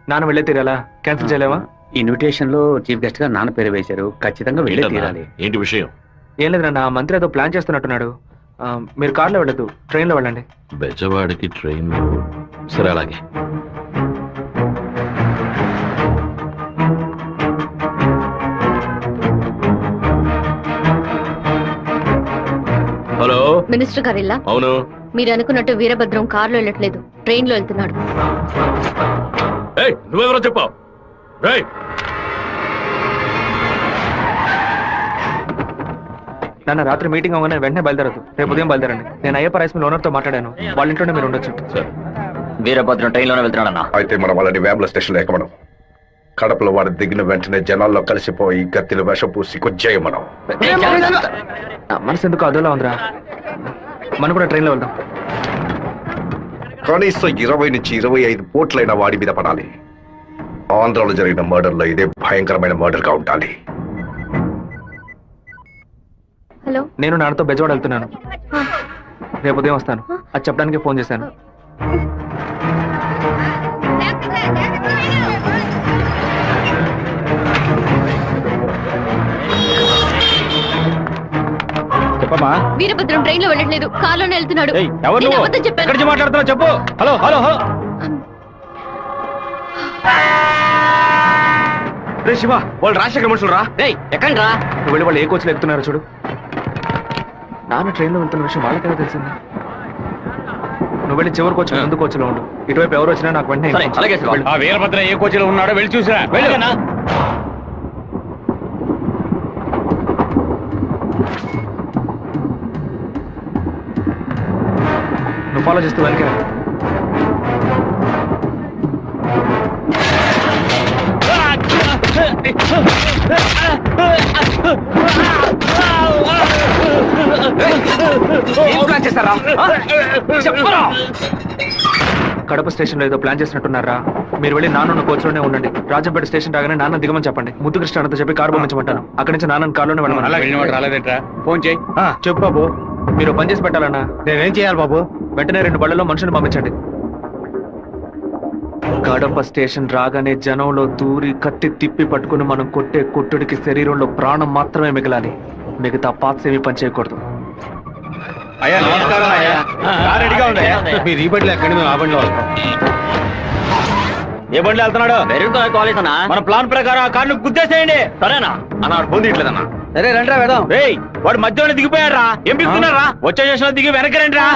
నాన్న వెళ్ళే తీరాలా? Cancel చేయలేవా? Invitation లో చీఫ్ గెస్ట్ గా నాన్న పేరు వేశారు, ఖచ్చితంగా వెళ్ళే తీరాలి. ఏంటి విషయం? ఏం లేదు నాన్న, మంత్రి ఏదో ప్లాన్ చేస్తున్నట్టున్నాడు. మీరు కార్లో వెళ్ళదు, ట్రైన్లో వెళ్ళండి. బెజవాడికి ట్రైన్? సరే అలాగే. హలో మినిస్టర్ గారు ఇల్లా? అవును. మీరు అనుకున్నట్టు వీరభద్రం కారులో వెళ్ళట్లేదు, ట్రైన్ లో వెళ్తున్నాడు. నువ్వెవరో చెప్పావు? నాన్న రాత్రి మీటింగ్ అవగానే వెంటనే బయలుదేరదు, రేపు ఉదయం బయలుదేరండి. నేను అయ్యప్ప రైస్ మిల్ ఓనర్ తో మాట్లాడాను, వాళ్ళ ఇంట్లోనే మీరు ఉండొచ్చు. వీరభద్రం ట్రైన్ లోనే వెళ్తున్నాడన్నా. అయితే మనం వాళ్ళని వేముల స్టేషన్ లో ఎక్కమనం. కడపలో వాడు దిగిన వెంటనే జనాల్లో కలిసిపోయి గత్తిలు విషం పూసి కొచ్చేయమనం. మనసు ఎందుకు అదోలా ఉందిరా, మనం కూడా ట్రైన్ లో వెళ్దాం. కనీసం 20 నుంచి 25 పోట్లైన వాడి మీద పడాలి. ఆంధ్రాలో జరిగిన మర్డర్ లో ఇదే భయంకరమైన మర్డర్ గా ఉండాలి. హలో, నేను నాన్నతో బెజవాడ వెళ్తున్నాను, రేపు ఉదయం వస్తాను. అది చెప్పడానికి ఫోన్ చేశాను. చెప్పమ్మా. వీరభద్రం ట్రైన్ లో వెళ్ళట్లేదు, కారులోనే వెళ్తున్నాడు. చెప్పాను. మాట్లాడుతున్నావు చెప్పు. Hello hello hello. రే శివ, వాళ్ళు రాజశేఖర మనుషులు రా. ఎక్కండి రా. నువ్వు వెళ్ళి వాళ్ళు ఏ కోచ్లో ఎక్కుతున్నారో చూడు. నాన్న ట్రైన్లో వెళ్తున్న విషయం వాళ్ళకైనా తెలిసింది. నువ్వు వెళ్ళి చివరి కోచ్ ముందు కోచ్లో ఉండు. ఇటువైపు ఎవరు వచ్చినా నాకు వెంటనే. వీరభద్ర ఏ కోచ్లో ఉన్నాడో వెళ్ళి చూసిరా. వెళ్ళనా? నువ్వు ఫాలో చేస్తూ వెనక. కడప స్టేషన్ లో ఏదో ప్లాన్ చేసినట్టున్నారా? మీరు వెళ్ళి నాన్న కోచ్లోనే ఉండండి. రాజంపేట స్టేషన్ రాగానే నాన్న దిగమని చెప్పండి. ముద్దుకృష్ణ అన్నతో చెప్పి కారు పంపించమంటాను. అక్కడి నుంచి నాన్న కారులోనే వెళ్ళమని. ఫోన్ చేయి. చెప్పు బాబు. మీరు పని చేసి పెట్టాలన్నా. నేనేం చేయాలి బాబు? వెంటనే 2 బళ్ళలో మనుషులు పంపించండి. కడప స్టేషన్ రాగానే జనంలో దూరి కత్తి తిప్పి పట్టుకుని మనం కొట్టే కొట్టుడికి శరీరంలో ప్రాణం మాత్రమే మిగలాలి. మిగతా పాత్స్ ఏమీ పని చేయకూడదు. అయ్యా నమస్కారం. అయ్యా రెడీగా ఉంది. మీరు ఈ బండిలో ఎక్కడి మేము ఆ బండిలో వస్తాం. ఏ బండిలో వెళ్తున్నాడు? కాలేజ్ అన్నా. మన ప్లాన్ ప్రకారం ఆ కార్ను గుద్దేసేయండి. సరేనా అన్న? ఫోన్ తీయట్లేదన్నా. సరే రండి వెళ్దాం. వాడు మధ్యలో దిగిపోయాడు రా. ఏం దిగుతున్నారా? వచ్చే స్టేషన్ లో దిగి వెనక్కి రండి రా.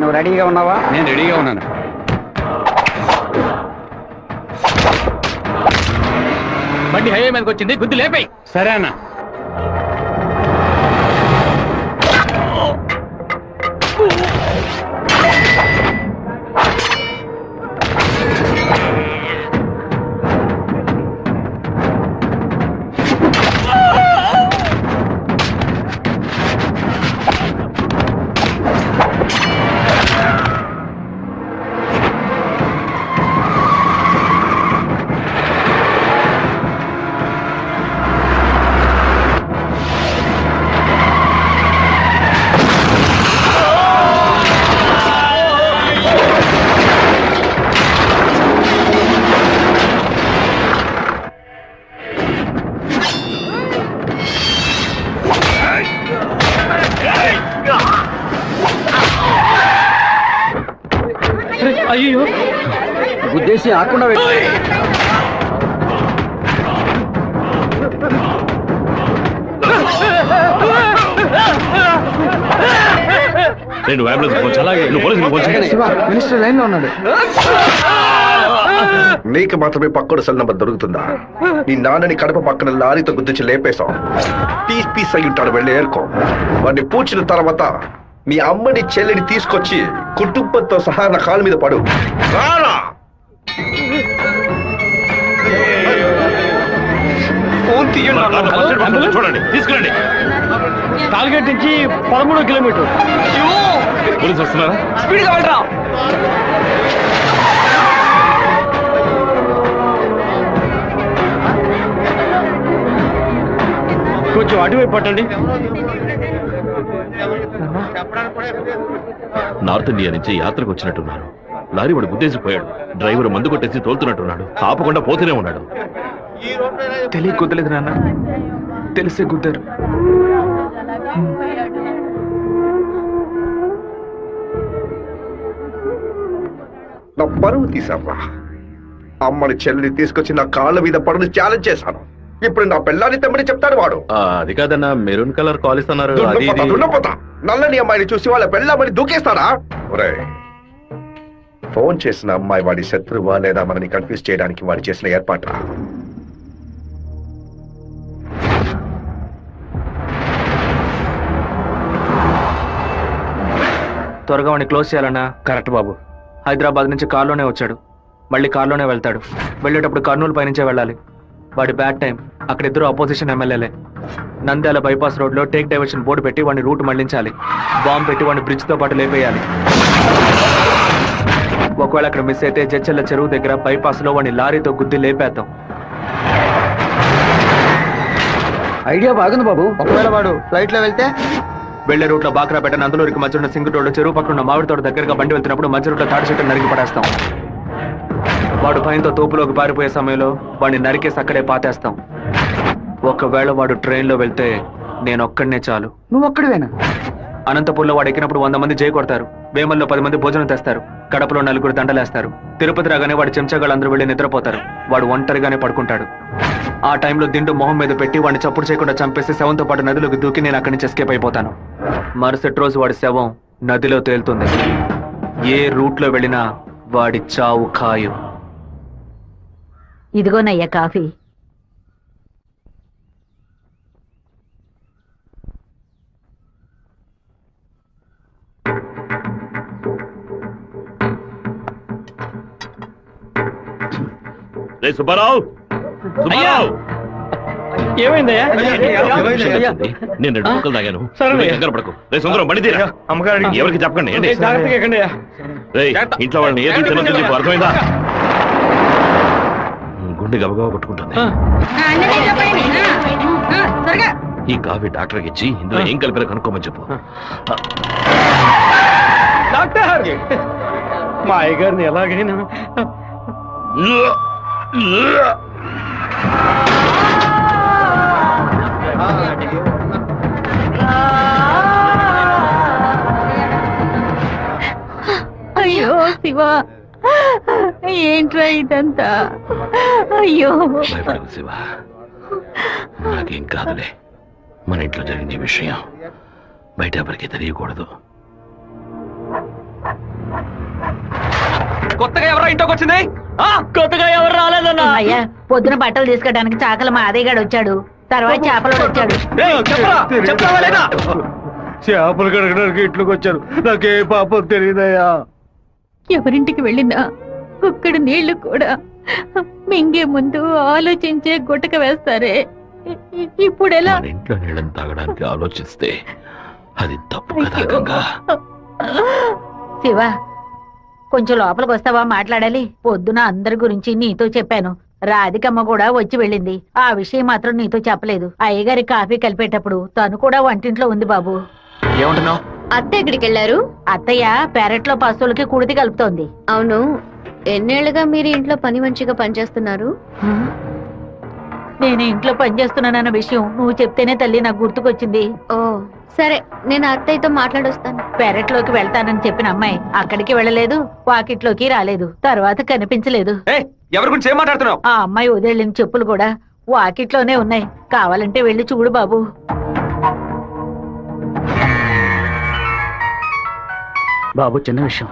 నువ్వు రెడీగా ఉన్నావా? నేను రెడీగా ఉన్నాను. బండి హైవే మీదకి వచ్చింది, గుద్దు లేపాయి. సరే అన్న. అయ్యో గుద్దేసి ఆకుండా నేను అంబులెన్స్ ఫోన్ చేయి. నువ్వు పోలీసులకు ఫోన్ చేయి. మినిస్టర్ లైన్ లో ఉన్నాడు. నీకు మాత్రమే పక్కడు సెల్ నంబర్ దొరుకుతుందా? నీ నాన్నని కడప పక్కన లారీతో గుద్దించి లేపేశాం. పీస్ అయి ఉంటాడు, వెళ్ళి ఏరుకో. వాడిని పూడ్చిన తర్వాత మీ అమ్మని చెల్లిని తీసుకొచ్చి కుటుంబంతో సహా నా కాళ్ళ మీద పడు. రారా ఫోన్ తీయండి. చూడండి, తీసుకురండి. టార్గెట్ నుంచి 13 కిలోమీటర్. పోలీసు వస్తున్నారా? స్పీడ్ గా వెళ్ళరా. కొంచెం అటువైపు పట్టండి. నార్త్ ఇండియా నుంచి యాత్రకు వచ్చినట్టున్నారు. లారీ వాడు గుద్దేసిపోయాడు. డ్రైవర్ మందు కొట్టేసి తోలుతున్నట్టున్నాడు. ఆపకుండా పోతూనే ఉన్నాడు. తెలియ కుదలేదు నాన్న, తెలిసే కుదరు. నా పరువు తీసావా? అమ్మని చెల్లిని తీసుకొచ్చి నా కాళ్ళ మీద పడుని ఛాలెంజ్ చేశాను. ఇప్పుడు నా పిల్లాన్ని తెమ్మని చెప్తాడు వాడు. అది కాదన్నా, మెరూన్ కలర్ కాలేజ్ అన్నారు. నల్లని అమ్మాయిని చూసి వాళ్ళ పెళ్ళామని దూకేస్తారా? ఒరేయ్, ఫోన్ చేసిన అమ్మాయి వాడి శత్రువా లేదా మనని కన్ఫ్యూజ్ చేయడానికి వాడు చేసిన ఏర్పాట. త్వరగా వాడిని క్లోజ్ చేయాలన్నా. కరెక్ట్ బాబు. హైదరాబాద్ నుంచి కార్లోనే వచ్చాడు, మళ్ళీ కార్లోనే వెళ్తాడు. వెళ్ళేటప్పుడు కర్నూలు పైనుంచే వెళ్ళాలి. వాడి బ్యాడ్ టైం. అక్కడ ఇద్దరు అపోజిషన్ ఎమ్మెల్యేలే. నంద్యాల బైపాస్ రోడ్ లో టేక్ డైవర్షన్ బోర్డు పెట్టి వాడిని రూట్ మళ్లించాలి. బాంబు పెట్టి వాడిని బ్రిడ్జ్ తో పాటు లేపేయాలి. ఒకవేళ అక్కడ మిస్ అయితే జడ్చెల్ల చెరువు దగ్గర బైపాస్ లో వాడిని లారీతో గుద్ది లేపేద్దాం. ఐడియా బాగుంది బాబు. ఒకవేళ వాడు ఫ్లైట్ లో వెళ్తే వెళ్లే రూట్ లో బాక్రాపేట నందులూరికి మధ్య ఉన్న సింగు రోడ్డు చెరువు పక్కన ఉన్న మామిడి తోట దగ్గరగా బండి వెళ్తున్నప్పుడు మధ్య రూట్ లో తాడి చెట్టు నరికి పడేస్తాం. వాడు భయంతో తోపులోకి పారిపోయే సమయంలో వాడిని నరికేసి అక్కడే పాతేస్తాం. ఒకవేళ వాడు ట్రైన్ లో వెళ్తే నేను ఒక్కడనే చాలు. నువ్వు ఒక్కడివేనా? అనంతపూర్లో వాడు ఎక్కినప్పుడు 100 మంది జై కొడతారు. వేమల్లో 10 మంది భోజనం తెస్తారు. కడపలో 4 దండలేస్తారు. తిరుపతి రాగానే వాడి చెంచాగాళ్ళందరూ వెళ్ళి నిద్రపోతారు. వాడు ఒంటరిగానే పడుకుంటాడు. ఆ టైంలో దిండు మొహం మీద పెట్టి వాడిని చప్పుడు చేయకుండా చంపేసి శవంతో పాటు నదిలోకి దూకి నేను అక్కడి నుంచి ఎస్కేప్ అయిపోతాను. మరుసటి రోజు వాడి శవం నదిలో తేలుతుంది. ఏ రూట్ లో వెళ్ళినా వాడి చావు ఖాయం. ఇదిగోనయ్యా కాఫీ. సుబ్బారావు, సుబ్బారావు, ఏమైందయ్యా? నేను 2 ముక్కలు తాగాను. సరే. కంగారు పడకు. సుందరం బండి తీరా. అమ్మగారు ఎవరికి చెప్పకండి. ఏంటి? జాగ్రత్తగా ఎక్కండి. ఇంట్లో వాళ్ళని ఏది తినొద్దు, నీకు అర్థమైందా? గుండె గబగబా కొట్టుకుంటుంది. ఈ కాఫీ డాక్టర్కి ఇచ్చి ఇందులో ఏం కలిపారో కనుక్కోమని చెప్పు. డాక్టర్, మా అయ్యగారిని ఎలాగైనా అయ్యో శివ, ఏంట్రా ఇదంతా? అయ్యో భయపడకు శివ, నాకేం కాదులే. మన ఇంట్లో జరిగిన ఈ విషయం బయట ఎవరికి తెలియకూడదు. కొత్తగా ఎవరో ఇంట్లోకి వచ్చింది? కొత్తగా ఎవరు రాలేదన్నా. అయ్యా, పొద్దున బట్టలు తీసుకోవడానికి చాకల మా అదేగాడు వచ్చాడు. తర్వాత చేపలోడు వచ్చాడు. చేపలు కడగడానికి ఇంట్లోకి వచ్చారు. నాకే పాపం తెలియదయ్యా. ఎవరింటికి వెళ్ళినా ఒక్కడు నీళ్లు కూడా మింగే ముందు ఆలోచించే గుట్టక వేస్తారే. ఇప్పుడు ఎలా? మన ఇంట్లో నీళ్ళని తాగడానికి ఆలోచిస్తే అది తప్పు కదా గంగా. శివ, కొంచెం లోపలికి వస్తావా? మాట్లాడాలి. పొద్దున అందరి గురించి నీతో చెప్పాను. రాధికమ్మ కూడా వచ్చి వెళ్ళింది. ఆ విషయం మాత్రం నీతో చెప్పలేదు. అయ్యగారి కాఫీ కలిపేటప్పుడు తను కూడా వంటింట్లో ఉంది బాబు. ఏమంటున్నావు? అత్త ఎక్కడికి వెళ్ళారు? అత్తయ్య పెరట్లో పశువులకి కుడితి కలుపుతోంది. అవును, ఎన్నేళ్లుగా మీరు ఇంట్లో పని మంచిగా పనిచేస్తున్నారు? నేను ఇంట్లో పనిచేస్తున్నానన్న విషయం నువ్వు చెప్తేనే తల్లి నాకు గుర్తుకొచ్చింది. ఓ సరే, నేను అత్తయ్యతో మాట్లాడొస్తాను. పెరట్లోకి వెళ్తానని చెప్పిన అమ్మాయి అక్కడికి వెళ్ళలేదు, వాకిట్లోకి రాలేదు, తర్వాత కనిపించలేదు. ఎవరి గురించి ఏం మాట్లాడుతున్నావు? ఆ అమ్మాయి వదిలిన చెప్పులు కూడా వాకిట్లోనే ఉన్నాయి. కావాలంటే వెళ్ళి చూడు బాబు. బాబు చిన్న విషయం.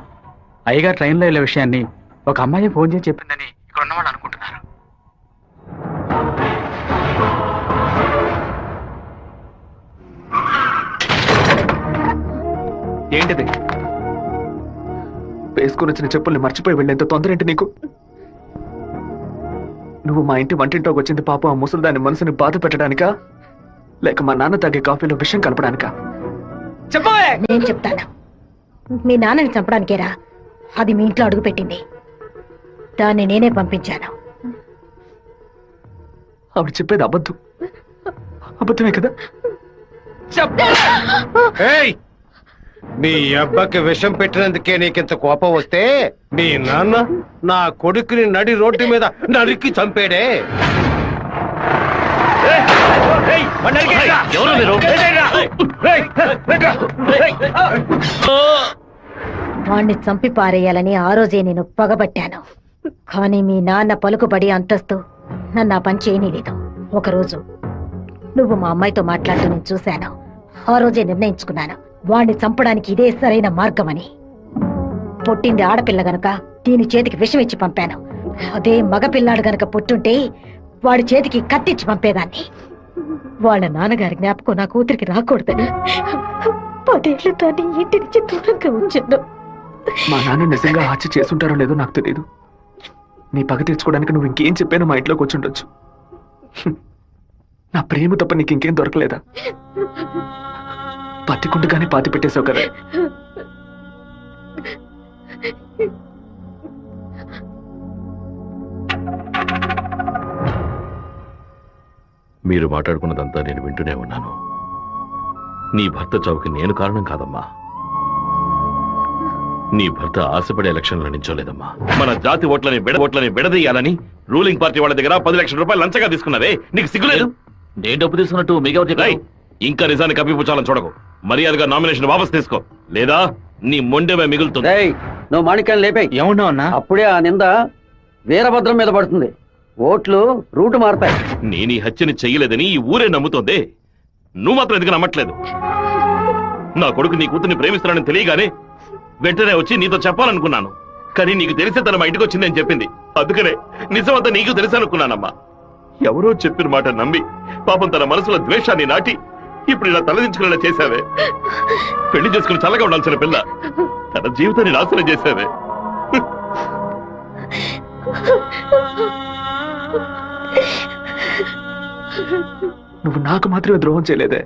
అయ్యగారు ట్రైన్లో వెళ్ళే విషయాన్ని ఒక అమ్మాయి ఫోన్ చేసి చెప్పిందని ఇక్కడ ఉన్నవాళ్ళు అనుకుంటున్నారు. ఏంటిది? వేసుకుని వచ్చిన చెప్పుల్ని మర్చిపోయి వెళ్ళేంత తొందర ఏంటి నీకు? నువ్వు మా ఇంటి వంటింట్లోకి వచ్చింది పాపం ఆ ముసలిదాని మనసుని బాధ పెట్టడానికా, లేక మా నాన్న తాగే కాఫీలో విషయం కలపడానికా? చెప్పవే. నేను చెప్తాను. మీ నాన్నని చంపడానికేరా అది మీ ఇంట్లో అడుగు పెట్టింది. దాన్ని నేనే పంపించాను. ఆవిడ చెప్పేది అబద్ధమే కదా? ఏయ్, నీ అబ్బకి విషం పెట్టినందుకే నీకింత కోపం వస్తే మీ నాన్న నా కొడుకుని నడి రోడ్డు మీద నరికి చంపాడే. వాణ్ణి చంపి పారేయాలని ఆ రోజే నేను పగబట్టాను. కానీ మీ నాన్న పలుకుబడి అంతస్తు నన్ను ఆ పని చేయనీలేదు. ఒకరోజు నువ్వు మా అమ్మాయితో మాట్లాడుతూ నేను చూశాను. ఆ రోజే నిర్ణయించుకున్నాను, వాణ్ణి చంపడానికి ఇదే సరైన మార్గమని. పుట్టింది ఆడపిల్ల గనక దీని చేతికి విషం ఇచ్చి పంపాను. అదే మగపిల్లాడు గనక పుట్టుంటే వాడి చేతికి కత్తిచ్చి పంపేదాన్ని. వాళ్ళ నాన్నగారి జ్ఞాపకం నా కూతురికి రాకూడదని 10 ఏళ్లు దాన్ని ఇంటి నుంచి దూరంగా ఉంచాను. మా నాన్న నిజంగా హత్య చేసుంటారో లేదో నాకు తెలియదు. నీ పగ తీర్చుకోవడానికి నువ్వు ఇంకేం చెప్పానో మా ఇంట్లోకి వచ్చి ఉండొచ్చు. నా ప్రేమ తప్ప నీకు ఇంకేం దొరకలేదా? పత్తికుండగానే పాతి పెట్టేశావు కదా. మీరు మాట్లాడుకున్నదంతా నేను వింటూనే ఉన్నాను. నీ భర్త చావుకి నేను కారణం కాదమ్మా. నీ భర్త ఆశపడే ఎలక్షన్లో నించోలేదమ్మా. మన జాతి ఓట్లని విడదీయాలని రూలింగ్ పార్టీ వాళ్ళ దగ్గర 10 లక్షల రూపాయలు లంచగా తీసుకున్నదే నీకు సిగ్గులేదు? నేను డబ్బు తీసుకున్నట్టు మీకు ఇంకా నిజాన్ని కప్పిపుచ్చాలని చూడకు. మర్యాదగా నామినేషన్ వాపస్ తీసుకో, లేదా నీ మొండెమే మిగులుతుంది. నువ్వు మాణిక్యాన్ని లేపే. ఏమన్నా అన్నా? అప్పుడే ఆ నింద వీరభద్రం మీద పడుతుంది. ఓట్లు రూటు మారుతాయి. నేను ఈ హత్యని చెయ్యలేదని ఈ ఊరే నమ్ముతోంది. నువ్వు మాత్రం ఎందుకు నమ్మట్లేదు? నా కొడుకు నీ కూతుర్ని ప్రేమిస్తున్నానని తెలియగానే వెంటనే వచ్చి నీతో చెప్పాలనుకున్నాను. కానీ నీకు తెలిసే తన మా ఇంటికి వచ్చిందని చెప్పింది. అందుకనే నిజమంతా నీకు తెలుసనుకున్నానమ్మా. ఎవరో చెప్పిన మాట నమ్మి పాపం తన మనసులో ద్వేషాన్ని నాటి ఇప్పుడు ఇలా తలదించుకునేలా చేశావే. పెళ్లి చేసుకుని చల్లగా ఉండాల్సిన పిల్ల తన జీవితాన్ని నాశనం చేశావే. నువ్వు నాకు మాత్రమే ద్రోహం చేయలేదే,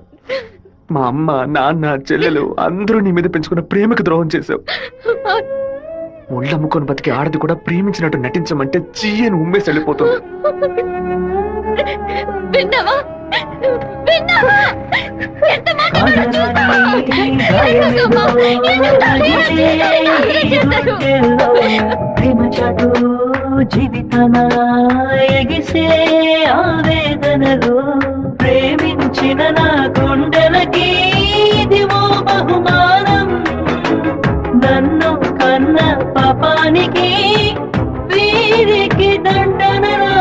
మా అమ్మ, నాన్న, చెల్లెలు అందరూ నీ మీద పెంచుకున్న ప్రేమకు ద్రోహం చేశావు. ఒళ్ళమ్ముకొని బతికి ఆడది కూడా ప్రేమించినట్టు నటించమంటే చీయని ఉమ్మేసి వెళ్ళిపోతుంది. జీవితన ఎగిసే ఆవేదనలో ప్రేమించిన నా గుండెలకి ఇదివో బహుమానం. నన్ను కన్న పాపానికి వీరికి దండనరా.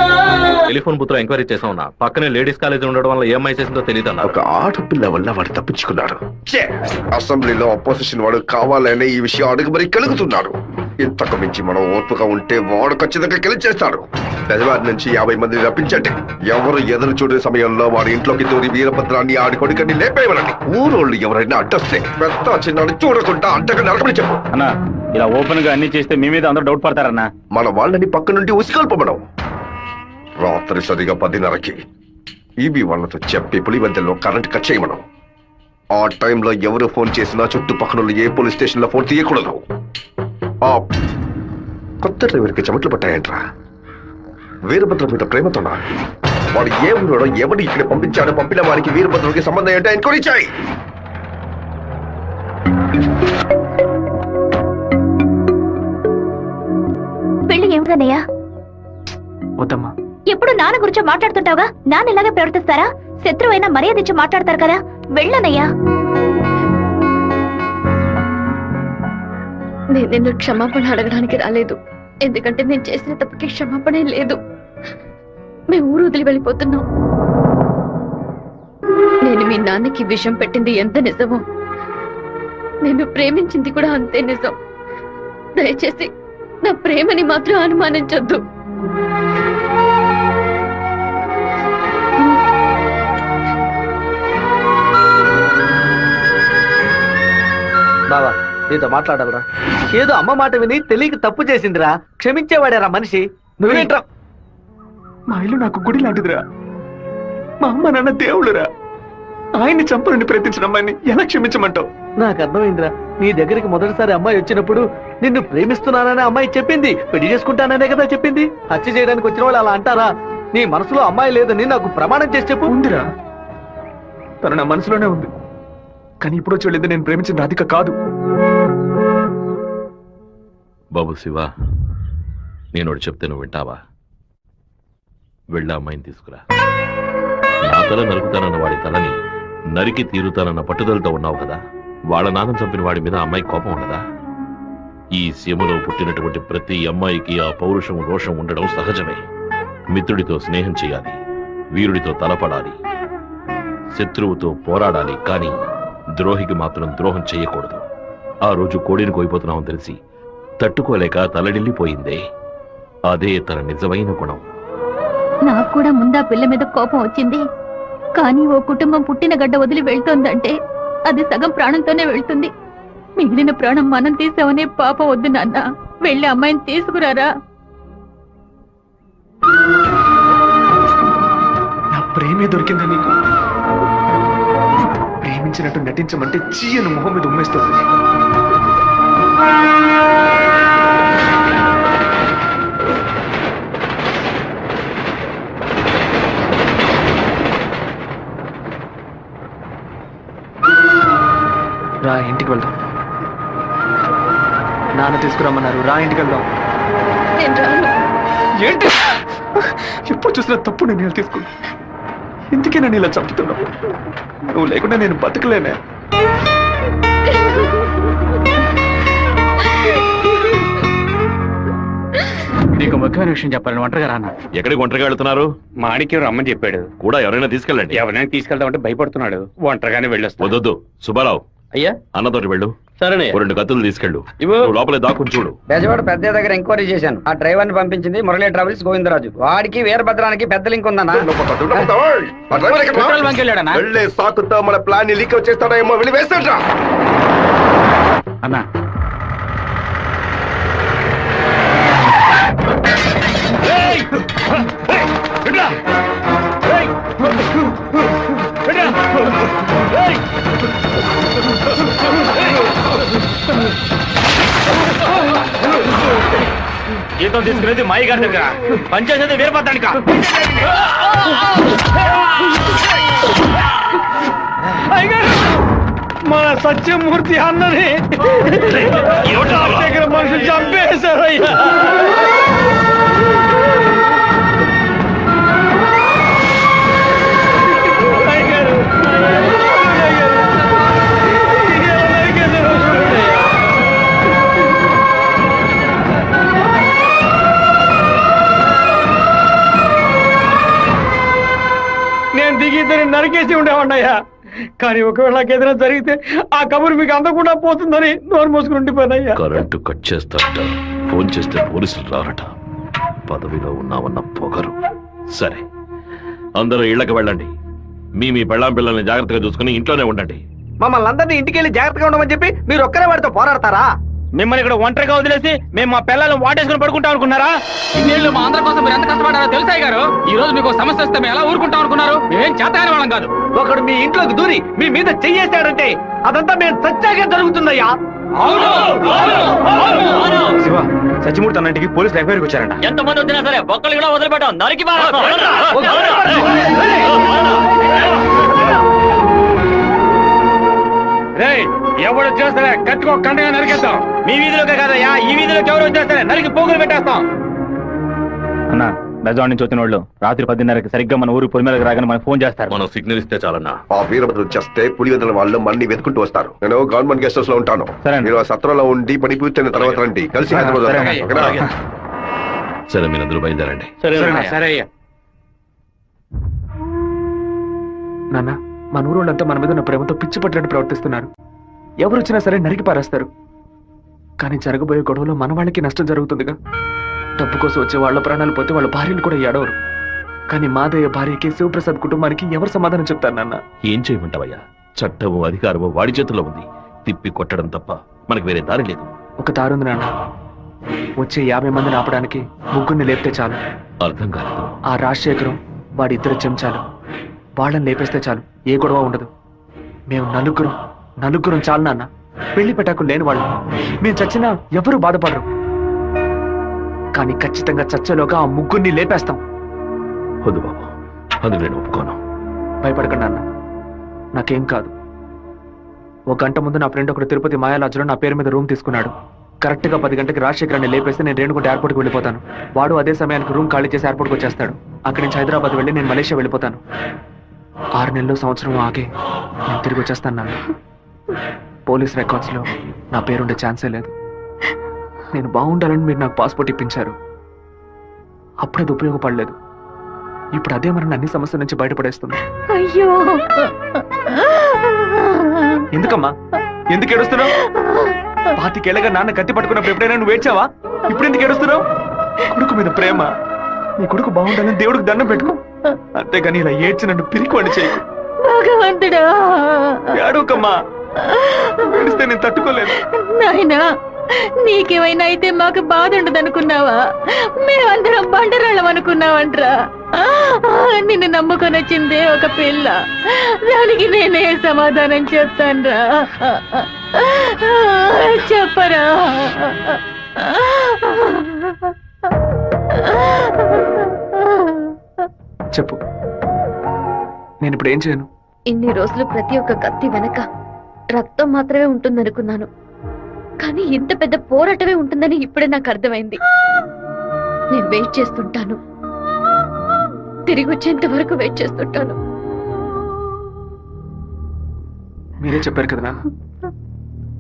టెలిఫోన్ బూత్ లో ఎంక్వైరీ చేసా ఉన్నా. పక్కనే లేడీస్ కాలేజ్ ఉండడం వల్ల ఏం చేసిందో తెలియదన్నా. ఒక ఆడపిల్ల వల్ల వాడు తప్పించుకున్నాడు. అసెంబ్లీలో అపోజిషన్ వాడు కావాలనే ఈ విషయం అడుగు మరి కలుగుతున్నాడు. ఇంతకు మించి మనం ఓర్పుగా ఉంటే వాడు ఖచ్చితంగా గెలిచేస్తాడు. పెదవారి నుంచి 50 మందిని రప్పించండి. ఎవరు ఎదురు చూడే సమయంలో వాడి ఇంట్లోకి దూరి వీరభద్రాన్ని ఆడి కొడుకని లేపేయమనండి. ఊరోళ్ళు ఎవరైనా అడ్డొస్తే పెద్ద చిన్నాన్ని చూడకుండా అడ్డగా నడకని చెప్పు. అన్నా, ఇలా ఓపెన్ గా అన్ని చేస్తే మీ మీద అందరూ డౌట్ పడతారన్నా. మన వాళ్ళని పక్క నుండి ఉసిగొల్పమనం. రాత్రి సరిగా 10:30కి ఈబీ వాళ్ళతో చెప్పి పులివెందుల్లో కరెంట్ కట్ చేయమనం. ఆ టైంలో ఎవరు ఫోన్ చేసినా చుట్టుపక్కల ఏ పోలీస్ స్టేషన్ లో ఫోన్ తీయకూడదు. ఆ కొత్త డ్రైవర్కి చెమట్లు పట్టాయంట్రా. వీరభద్రం మీద ప్రేమతోనా? వాడు ఏ ఊరోడో ఎవడు ఇక్కడ పంపించాడో పంపిన వారికి వీరభద్రుడికి సంబంధం ఏంటో ఎంక్వైరీ చేయి. పెళ్లి ఏమిటన్నయ్యా? వద్దమ్మా. ఎప్పుడు నాన్న గురించి మాట్లాడుతుంటావుగా, నాన్న ఇలాగే ప్రవర్తిస్తారా? శత్రువైనా మర్యాద ఇచ్చి మాట్లాడతారు కదా, వెళ్ళనయ్యా. నేను నిన్ను క్షమాపణ అడగడానికి రాలేదు. ఎందుకంటే నేను చేసిన తప్పుకి క్షమాపణ లేదు. మేము ఊరు వదిలి వెళ్ళిపోతున్నాం. నేను మీ నాన్నకి విషం పెట్టింది ఎంత నిజమో నేను ప్రేమించింది కూడా అంతే నిజం. దయచేసి నా ప్రేమని మాత్రం అనుమానించొద్దు. బావా నీతో మాట్లాడాలరా. ఏదో అమ్మ మాట విని తెలియక తప్పు చేసిందిరా, క్షమించేవాడేరా మనిషి. నువ్వేంట్రా? మా ఇల్లు నాకు గుడి లాంటిదిరా. మా అమ్మ నాన్న దేవుళ్ళురా. ఆయన్ని చంపాలని ప్రయత్నించిన అమ్మాయిని ఎలా క్షమించమంటావు? నాకు అర్థమైందిరా. నీ దగ్గరికి మొదటిసారి అమ్మాయి వచ్చినప్పుడు నిన్ను ప్రేమిస్తున్నాననే అమ్మాయి చెప్పింది, పెళ్లి చేసుకుంటాననే కదా చెప్పింది. హత్య చేయడానికి వచ్చిన వాళ్ళు అలా అంటారా? నీ మనసులో అమ్మాయి లేదని నాకు ప్రమాణం చేసి చెప్పు. ఉందిరా, తను నా మనసులోనే ఉంది. కానీ ఇప్పుడు వచ్చి వెళ్ళింది నేను ప్రేమించిన రాధిక కాదు. బాబు శివ, నేను ఒకటి చెప్తే నువ్వు వింటావా? వెళ్ళి అమ్మాయిని తీసుకురా. నా తల నరుకుతానన్న వాడి తలని నరికి తీరుతానన్న పట్టుదలతో ఉన్నావు కదా. వాళ్ళ నాన్న చంపిన వాడి మీద అమ్మాయి కోపం ఉండదా? ఈ సీమలో పుట్టినటువంటి ప్రతి అమ్మాయికి ఆ పౌరుషం రోషం ఉండడం సహజమే. మిత్రుడితో స్నేహం చేయాలి, వీరుడితో తలపడాలి, శత్రువుతో పోరాడాలి. కానీ ద్రోహికి మాత్రం ద్రోహం చేయకూడదు. ఆ రోజు కోడిని కోయిపోతున్నామని తెలిసి తట్టుకోలేక తలడిల్లిపోయిందే, అదే తన నిజమైన గుణం. నాకు కూడా ముందా పిల్ల మీద కోపం వచ్చింది. కానీ ఓ కుటుంబం పుట్టిన గడ్డ వదిలి వెళ్తోందంటే అది సగం ప్రాణంతోనే వెళ్తుంది. మిగిలిన ప్రాణం మనం తీసామనే పాపం వద్దు నాన్న. వెళ్ళి అమ్మాయిని తీసుకురారా. నా ప్రేమే దొరికిందా నీకు? ప్రేమించినట్టు నటించమంటే చీయను మొహం మీద ఉమ్మేస్తుంది. రా, ఇంటికి వెళ్దాం. నాన్న తీసుకురమ్మన్నారు. రా, ఇంటికి వెళ్దాం. ఏంటి ఎప్పుడు చూసినా తప్పు నిర్ణయాలు తీసుకున్నా. ఇందుకే నేను ఇలా చంపుతున్నావు. నువ్వు లేకుండా నేను బతకలేనే. నీకు ముఖ్యమైన విషయం చెప్పాలని ఒంటరిగా రానా? ఎక్కడికి ఒంటరిగా వెళ్తున్నారు? మాణిక్యం రమ్మని చెప్పాడు. కూడా ఎవరైనా తీసుకెళ్ళండి. ఎవరైనా తీసుకెళ్దామంటే భయపడుతున్నాడు. ఒంటరిగానే వెళ్ళొస్తా. వద్దొద్దు సుబ్బారావు, అయ్యా అన్నతోటి వెళ్ళు. సరేనే. 2 కత్తులు తీసుకెళ్ళు. ఇవ్వు. నువ్వు లోపలే దాక్కుని చూడు. బెజవాడ పెద్ద దగ్గర ఎంక్వైరీ చేశాను. ఆ డ్రైవర్ ని పంపించింది మురళీ ట్రావెల్స్ గోవిందరాజు. వాడికి వీరభద్రానికి పెద్ద లింక్ ఉందన్నా. పెట్రోల్ బంక్ వెళ్ళాడన్నా. వెళ్ళే సాకుతో మన ప్లాన్ ని లీక్ చేస్తాడేమో. వెళ్ళి వేస్తాడ్రా అన్నా. జీతం తీసుకునేది మాయి గారి దగ్గర, పనిచేసేది వీరభద్రానిక. మన సత్యమూర్తి అన్నని మనుషులు చంపేశారయ్యా. నేను దిగిద్దరిని నరికేసి ఉండేవాడినయ్యా. కానీ ఒకవేళ నాకు ఏదైనా జరిగితే ఆ కబురు మీకు అందకుండా పోతుందని నోరు మూసుకుని ఉండిపోయినయ్యా. కరెంటు కట్ చేస్తారట, ఫోన్ చేస్తే పోలీసులు రారట. పదవిలో ఉన్నామన్న పొగరు. సరే, అందరూ ఇళ్లకు వెళ్ళండి. మీ పెళ్ళాం పిల్లల్ని జాగ్రత్తగా చూసుకుని ఇంట్లోనే ఉండండి. మమ్మల్ని అందరినీ ఇంటికి వెళ్ళి జాగ్రత్తగా ఉండమని చెప్పి మీరు ఒక్కరే వాడితో పోరాడతారా? మిమ్మల్ని ఇక్కడ ఒంటరిగా వదిలేసి మేము మా పిల్లలను వాటేసుకుని పడుకుంటాం అనుకున్నారా? ఇన్నేళ్ళు మా అందరి కోసం మీరు ఎంత కష్టపడ్డారో తెలుసా గారు? ఈ రోజు మీకు సమస్య వస్తే మేము ఎలా ఊరుకుంటాం అనుకున్నారు? మేమేం చేతగానే వాళ్ళం కాదు. ఒకడు మీ ఇంట్లోకి దూరి మీ మీద చెయ్యేశాడంటే అదంతా మేము సత్యాగా జరుగుతుందయ్యా. శివ, సత్యమూర్తి అన్నింటికి పోలీసులు ఎంక్వైరీకి వచ్చారంట. ఎంతమంది వచ్చినా సరే ఒక్కళ్ళు కూడా వదిలిపెట్టాం. నరికి ఎవరు వచ్చేస్తారే కట్టుకో కండగా నరికేస్తాం. మీ వీధిలోకే కాదయ్యా, ఈ వీధిలోకి ఎవరు వచ్చేస్తారే నరికి పోగులు పెట్టేస్తాం. అన్నా, బెజవాడ నుంచి వచ్చిన వాళ్ళు రాత్రి 10:30కి సరిగ్గా మన ఊరు పొలిమేరకు రాగానే మనకు ఫోన్ చేస్తారు. మనం సిగ్నల్ ఇస్తే చాలన్నా. ఆ వీరభద్రుడు చేస్తే పులివెందుల వాళ్ళు మన్ని వెతుకుంటూ వస్తారు. నేను గవర్నమెంట్ గెస్ట్ హౌస్ లో ఉంటాను. సరే. మీరు ఆ సత్రంలో ఉండి పని పూర్తయిన తర్వాత రండి. కలిసి హైదరాబాద్ వద్దాం. ఓకేనా? సరే, మీరందరూ బయలుదేరండి. సరే అయ్యా. నాన్న, మన ఊరోళ్ళంతా మన మీద ఉన్న ప్రేమతో పిచ్చి పట్టినట్టు ప్రవర్తిస్తున్నారు. ఎవరొచ్చినా సరే నరికి పారేస్తారు. కానీ జరగబోయే గొడవలో మన వాళ్ళకి నష్టం జరుగుతుందిగా. డబ్బు కోసం వచ్చే వాళ్ళ ప్రాణాలు పోతే వాళ్ళ భార్యలు కూడా ఏడవరు. కానీ మాదయ్య భార్యకి శివప్రసాద్ కుటుంబానికి ఎవరు సమాధానం చెప్తారు నాన్న? ఏం చేయమంటావయ్యా? చట్టము అధికారము వాడి చేతుల్లో ఉంది. తిప్పి కొట్టడం తప్ప మనకు వేరే దారి లేదు. ఒక దారుంది నాన్న. వచ్చే 50 మందిని ఆపడానికి ముగ్గురిని లేపితే చాలు. అర్థం కాలేదు. ఆ రాజశేఖరం వాడి 2 చెంచాలు వాళ్ళని లేపేస్తే చాలు, ఏ గొడవ ఉండదు. మేము నలుగురం చాలు నాన్న. పెళ్లి పెట్టాకు లేని వాళ్ళు. మేము చచ్చినా ఎవరు బాధపడరు. కానీ ఖచ్చితంగా చచ్చేలోగా ఆ ముగ్గురిని లేపేస్తాం. వద్దు బాబు, అది నేను ఒప్పుకోను. భయపడకండి నాన్న, నాకేం కాదు. 1 గంట ముందు నా ఫ్రెండ్ ఒకడు తిరుపతి మాయాలాజులో నా పేరు మీద రూమ్ తీసుకున్నాడు. కరెక్ట్ గా 10 గంటకి రాజశేఖరాన్ని లేపేస్తే నేను రేణుగుంట ఎయిర్పోర్ట్కి వెళ్ళిపోతాను. వాడు అదే సమయానికి రూమ్ ఖాళీ చేసి ఎయిర్పోర్ట్కి వచ్చేస్తాడు. అక్కడి నుంచి హైదరాబాద్ వెళ్ళి నేను మలేషియా వెళ్ళిపోతాను. 6 నెలలు సంవత్సరం ఆగే నేను తిరిగి వచ్చేస్తాను నాన్న. పోలీస్ రికార్డ్స్ లో నా పేరుండే ఛాన్సే లేదు. నేను బాగుండాలని మీరు నాకు పాస్పోర్ట్ ఇప్పించారు. అప్పుడు అది ఉపయోగపడలేదు. ఇప్పుడు అదే మరి అన్ని సమస్యల నుంచి బయటపడేస్తుంది. అయ్యో, ఎందుకమ్మా ఎందుకు ఏడుస్తున్నావు? 25 ఏళ్ళగా నాన్న కత్తి పట్టుకున్నప్పుడు ఎప్పుడైనా నువ్వు ఏడ్చావా? ఇప్పుడు ఎందుకు ఏడుస్తున్నావు? కొడుకు మీద ప్రేమ. నీ కొడుకు బాగుండాలని దేవుడికి దండం పెట్టుకో. అంతేగాని ఇలా ఏడ్చి నన్ను పిరికివాడిని చేయకు. భగవంతుడా, ఏడవకమ్మా. ఏడిస్తే నేను తట్టుకోలేదు. నాయనా, నీకేమైనా అయితే మాకు బాధ ఉండదనుకున్నావా? మేమందరం బండరాళ్ళం అనుకున్నావంట్రా. నిన్ను నమ్ముకొని వచ్చిందే ఒక పిల్ల. దానికి నేనే సమాధానం చెప్తాన్రా. చెప్పరా? చెప్పు, నేను ఇప్పుడు ఏం చేయను? ఇన్ని రోజులు ప్రతి ఒక్క కత్తి వెనక రక్తం మాత్రమే ఉంటుందనుకున్నాను. కానీ ఇంత పెద్ద పోరాటమే ఉంటుందని ఇప్పుడే నాకు అర్థమైంది. నేను వెయిట్ చేస్తుంటాను, తిరిగి వచ్చేంత వరకు వెయిట్ చేస్తుంటాను. మీరే చెప్పారు కదా నాన్న,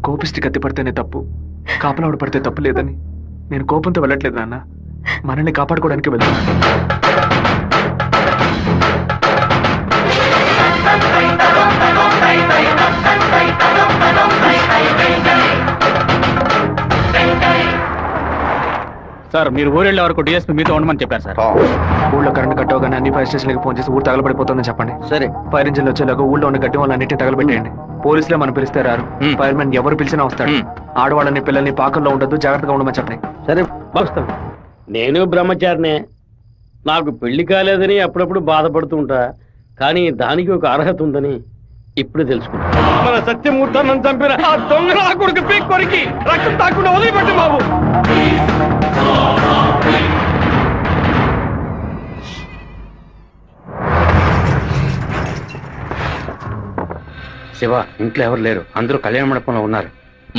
కోపిష్టి కత్తి పడితేనే తప్పు, కాపలావిడ పడితే తప్పు లేదని. నేను కోపంతో వెళ్ళట్లేదు నాన్న, మనల్ని కాపాడుకోవడానికి వెళ్తున్నాను. సార్, మీరు ఊరెళ్ళే వరకు డిఎస్పీ మీతో ఉండమని చెప్పారు సార్. ఊళ్ళో కరెంట్ కట్ అవగానే అన్ని ఫైర్ స్టేషన్లకు ఫోన్ చేసి ఊరు తగలబడిపోతుందని చెప్పండి. సరే. ఫైర్ ఇంజిన్ వచ్చేలాగా ఊళ్ళో ఉన్న గడ్డి వాళ్ళన్నింటినీ తగలబెట్టేయండి. పోలీసులే మనం పిలిస్తే రారు. ఫైర్ మెన్ ఎవరు పిలిచినా వస్తాడు. ఆడవాళ్ళని పిల్లల్ని పాకల్లో ఉండదు, జాగ్రత్తగా ఉండమని చెప్పండి. సరే, వస్తాం. నేను బ్రహ్మచారినే. నాకు పెళ్లి కాలేదని అప్పుడప్పుడు బాధపడుతూ ఉంటా. కానీ దానికి ఒక అర్హత ఉందని ఇప్పుడు తెలుసుకున్నా. మన సత్యమూర్తాన్ని చంపిన ఆ దొంగ నా కొడుకు పీక్ కొరికి రక్తం తాకుండా వదిలిపెట్టు బాబు. శివ, ఇంట్లో ఎవరు లేరు, అందరూ కళ్యాణ మండపంలో ఉన్నారు.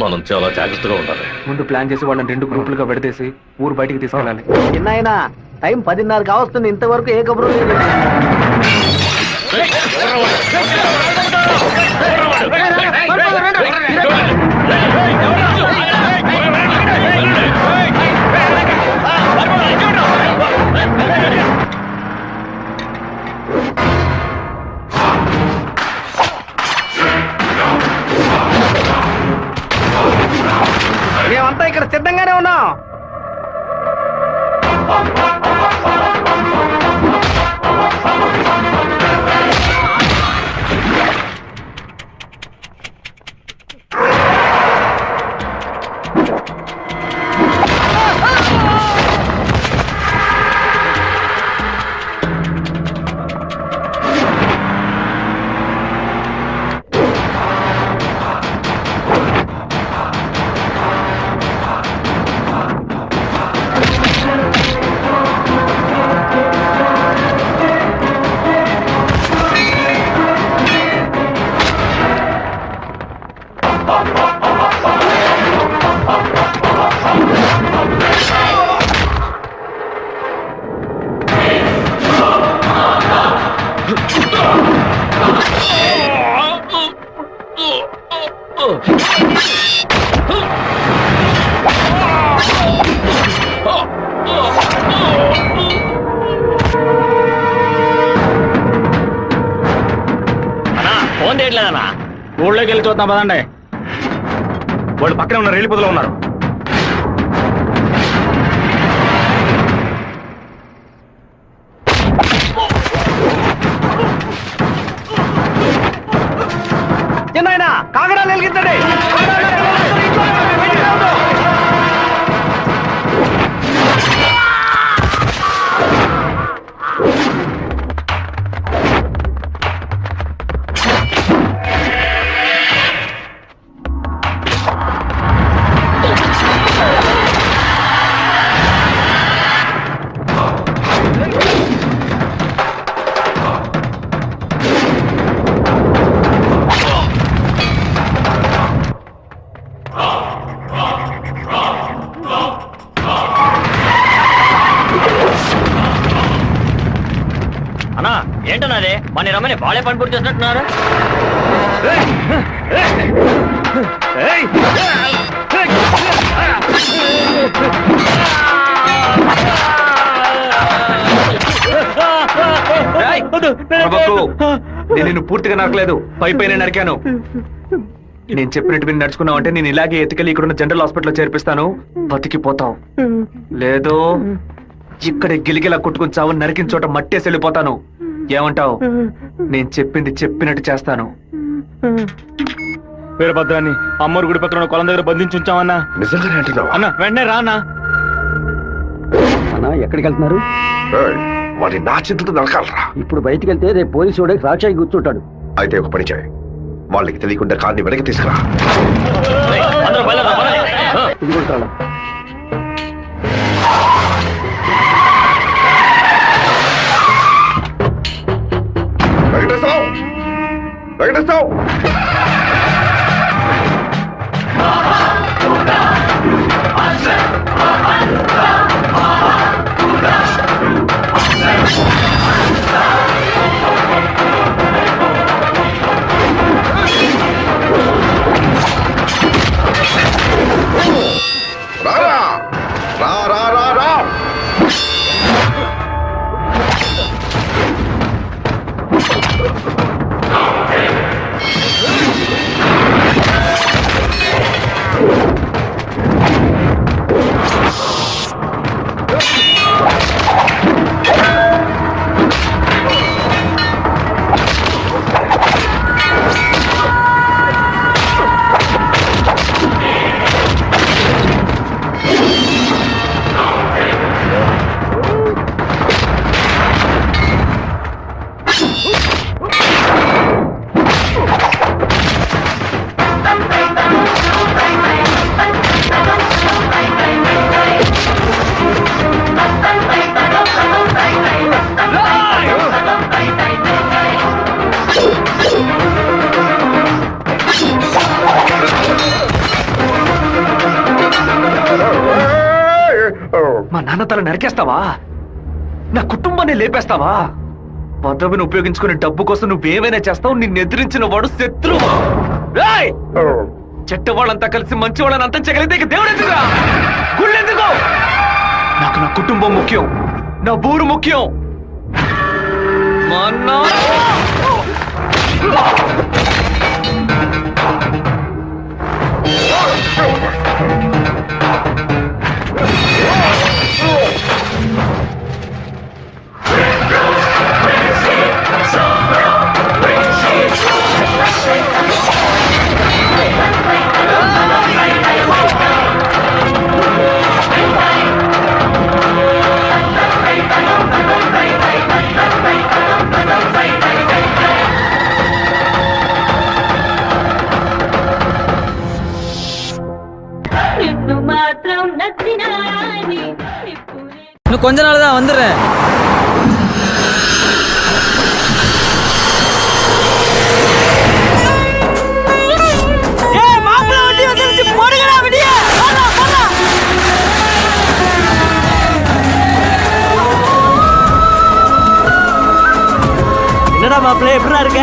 మనం చాలా జాగ్రత్తగా ఉండాలి. ముందు ప్లాన్ చేసి వాళ్ళని 2 గ్రూపులుగా విడదీసి ఊరు బయటికి తీసుకెళ్ళాలి. చిన్నాయనా, టైం 10:30 కావస్తుంది, ఇంతవరకు ఏ కబురు లేదు. మేమంతా ఇక్కడ సిద్ధంగానే ఉన్నాం. ఫోన్ చేయట్లేదన్నా. ఊళ్ళోకి వెళ్ళి చూద్దాం పదండి. వాళ్ళు పక్కనే ఉన్న రైలు పొదలో ఉన్నారు. చిన్నాయన కాగడాలు వెలిగించండి. అన్నా ఏంటన్నదే మన రమ్మని బాలే పని పూర్తి చేసినట్టున్నారు. నేను నిన్ను పూర్తిగా నరకలేదు, పైపైన నరికాను. నేను చెప్పినట్టు మీరు నడుచుకున్నావు అంటే నేను ఇలాగే ఎత్తుకెళ్ళి ఇక్కడున్న జనరల్ హాస్పిటల్లో చేర్పిస్తాను, బతికిపోతావు. లేదో ఇక్కడే గిలిగిలా కొట్టుకుని చావు, నరికిన చోట మట్టేసి వెళ్ళిపోతాను. ఏమంటావు? నేను చెప్పింది చెప్పినట్టు చేస్తాను. వీరభద్రాన్ని అమ్మోరు గుడి పక్కన కొలం దగ్గర బంధించి ఉంచామన్నా. నిజంగానే అంటున్నావా? అన్న వెంటనే రా అన్నా. అన్నా ఎక్కడికి వెళ్తున్నారు? వాడి నా చింతతో నరకాలరా. ఇప్పుడు బయటికి వెళ్తే రేపు పోలీసు వాడే రాచాయి కూర్చుంటాడు. అయితే ఒక పని చేయి, వాళ్ళకి తెలియకుండా కార్ని వెనక్కి తీసుకురా. ఇది కొడతాను. వెంకటేశ్వరరావు, వెంకటేశ్వరరావు, రారా, రా రా రా రా. మా నాన్న తల నరికేస్తావా? నా కుటుంబాన్ని లేపేస్తావా? పదవిని ఉపయోగించుకునే డబ్బు కోసం నువ్వేమైనా చేస్తావు. నిన్ను ఎదిరించిన వాడు శత్రువు. చెట్ట వాళ్ళంతా కలిసి మంచి వాళ్ళని అంతం చేయగలిగితే దేవుడు ఎందుకురా? గుళ్ళెందుకు? నాకు నా కుటుంబం ముఖ్యం, నా ఊరు ముఖ్యం. మా నాన్న இன்னும் கொஞ்ச நாள் தான் வந்துடுறேன். என்னடா மாப்பிள்ளை எப்படிடா இருக்க?